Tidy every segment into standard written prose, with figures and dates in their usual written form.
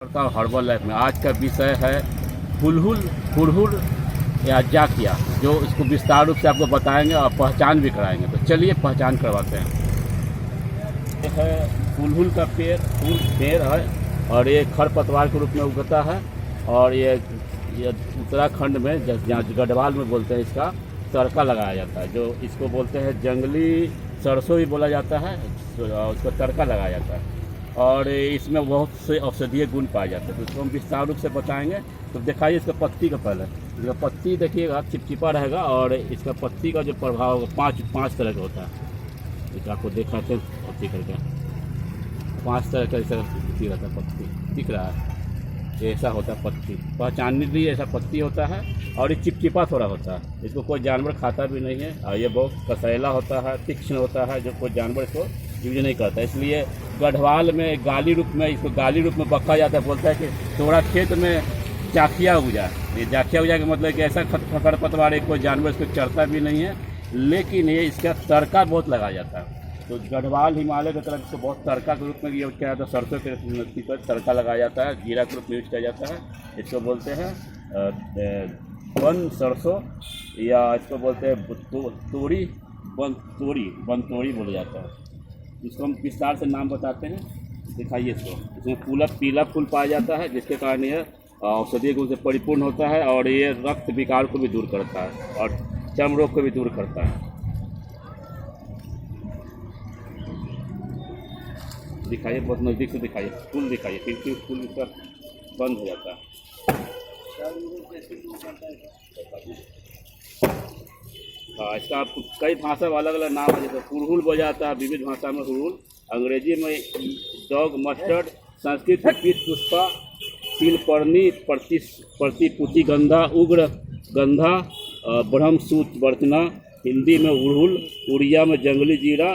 का herbal life में आज का विषय है हुड़हुड़ या जाकिया, जो इसको विस्तार रूप से आपको बताएंगे और पहचान भी कराएंगे। तो चलिए पहचान करवाते हैं। ये है हुड़हुड़ का पेड़ है और ये खरपतवार के रूप में उगता है। और ये उत्तराखंड में जहाँ गढ़वाल में बोलते हैं इसका तड़का लगाया जाता है, जो इसको बोलते हैं जंगली सरसों भी बोला जाता है, उसको तड़का लगाया जाता है। और इसमें बहुत से औषधीय गुण पाए जाते हैं, तो इसको हम विस्तार रूप से बताएंगे। तो दिखाइए इसका पत्ती का पहले। इसका पत्ती देखिएगा चिपचिपा रहेगा और इसका पत्ती का जो प्रभाव होगा पाँच तरह का होता है। इस आपको दिखाते हैं पत्ती करके 5 तरह का ऐसा रहता है। पत्ती दिख रहा है, ऐसा होता है पत्ती, पहचानने के लिए ऐसा पत्ती होता है। और ये चिपचिपा थोड़ा होता है, इसको कोई जानवर खाता भी नहीं है। और ये बहुत कसैला होता है, तीक्ष्ण होता है, जो कोई जानवर इसको यूज नहीं करता। इसलिए गढ़वाल में गाली रूप में इसको गाली रूप में बका जाता है। बोलता है कि थोड़ा खेत में जाकिया उगा। ये जाकिया उगा का मतलब कि ऐसा खरपतवार है, कोई जानवर इसको चढ़ता भी नहीं है, लेकिन ये इसका तड़का बहुत लगाया जाता है। तो गढ़वाल हिमालय की तरफ इसको बहुत तड़का के रूप में यूज किया जाता है। सरसों के नदी पर तड़का लगाया जाता है, जीरा के रूप में यूज किया जाता है। इसको बोलते हैं वन सरसों, या इसको बोलते हैं तोरी, बनतोड़ी बोला जाता है। इसको हम विस्तार से नाम बताते हैं। दिखाइए इसमें पीला फूल पाया जाता है, जिसके कारण यह औषधीय गुण से परिपूर्ण होता है। और ये रक्त विकार को भी दूर करता है और चर्म रोग को भी दूर करता है। दिखाइए, बहुत नज़दीक से दिखाइए, फूल दिखाइए, फिर फूल इसका बंद हो जाता है। हाँ, इसका आप कई भाषा में अलग अलग नाम है, जैसे हुड़हुड़ बोला जाता है विविध भाषा में हुड़हुड़, अंग्रेजी में डॉग मस्टर्ड, संस्कृत में पीत पुष्पा, तिलपर्णी, प्रतिपुति गंधा, उग्र गंधा, ब्रह्मसूत वर्तना, हिंदी में हुड़हुड़, उड़िया में जंगली जीरा,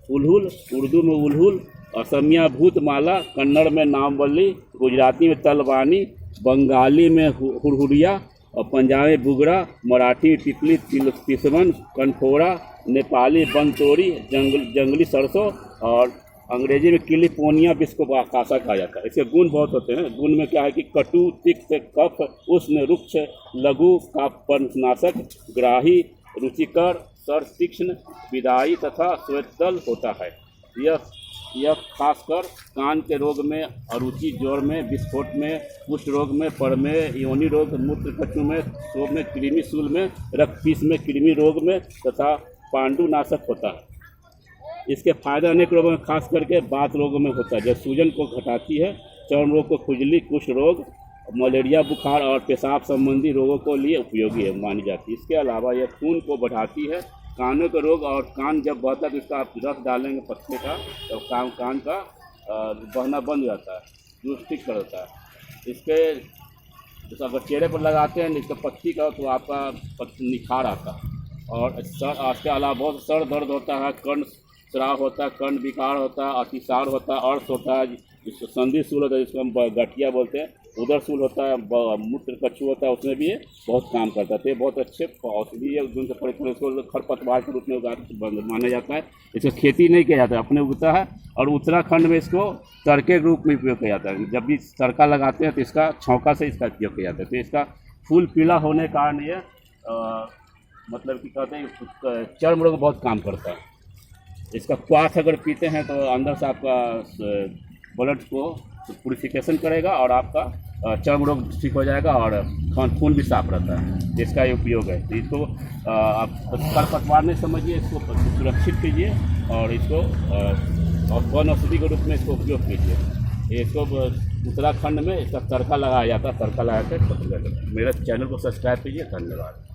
हुड़हुड़, उर्दू में हुड़हुड़, असमिया भूतमाला, कन्नड़ में नामवली, गुजराती में तलवानी, बंगाली में हुड़हुड़िया, और पंजाबी बुगड़ा, मराठी में पिपली तिसवन, कनफोड़ा, नेपाली बनतोड़ी, जंगली सरसों, और अंग्रेजी में किलिपोनिया बिस्को कासा कहा जाता है। इसके गुण बहुत होते हैं। गुण में क्या है कि कटु, तिक्त, कफ, उष्ण, रुक्ष, लघु, कापनाशक, ग्राही, रुचिकर, सर तीक्ष्ण, विदाई तथा श्वेतदल होता है। यह खासकर कान के रोग में, अरुचि, ज्वर में, विस्फोट में, कुष्ठ रोग में, परमेह, योनि रोग, मूत्रकच्चु में, शोभ में, कृमि शूल में, रक्तपीस में, कृमि रोग में तथा पांडुनाशक होता है। इसके फायदे अनेक रोगों में, खास करके बात रोगों में होता है, जो सूजन को घटाती है, चर्म रोग को, खुजली, कुष्ठ रोग, मलेरिया बुखार और पेशाब संबंधी रोगों को लिए उपयोगी है मानी जाती है। इसके अलावा यह खून को बढ़ाती है। कानों के रोग, और कान जब बहता है तो इसका आप रस डालेंगे पत्ते का, तो कान का बहना बंद हो जाता है, जूस ठीक कर देता है। इसके जैसे अगर चेहरे पर लगाते हैं इसका पत्ती का, तो आपका निखार आता है। और इसके अलावा बहुत सर दर्द होता है, कर्ण स्राव होता है, कर्ण विकार होता है, अतिसार होता है, अर्श होता है, जिसको संधि सूल होता है, जिसको हम गठिया बोलते हैं, उदर सूल होता है, मूत्र कच्चू होता है, उसमें भी ये बहुत काम करता है। तो ये बहुत अच्छे औषधीय गुण से परिपूर्ण, इसको खरपतवार के रूप में माना जाता है। इसको खेती नहीं किया जाता है, अपने उगता है। और उत्तराखंड में इसको तड़के के रूप में उपयोग किया जाता है। जब भी तड़का लगाते हैं तो इसका छौंका से इसका उपयोग किया जाता है। तो इसका फूल पीला होने के कारण ये मतलब कि कहते हैं चर्म रोग बहुत काम करता है। इसका क्वाथ अगर पीते हैं तो अंदर से आपका ब्लड को प्यूरिफिकेशन करेगा और आपका चर्म रोग ठीक हो जाएगा और खून भी साफ रहता है। जिसका ये उपयोग है। तो इसको आप खरपतवार नहीं समझिए, इसको सुरक्षित कीजिए और इसको वन औषधि के रूप में इसको उपयोग कीजिए। इसको उत्तराखंड में इसका तड़का लगाया जाता है। तड़का लगा कर मेरे चैनल को सब्सक्राइब कीजिए। धन्यवाद।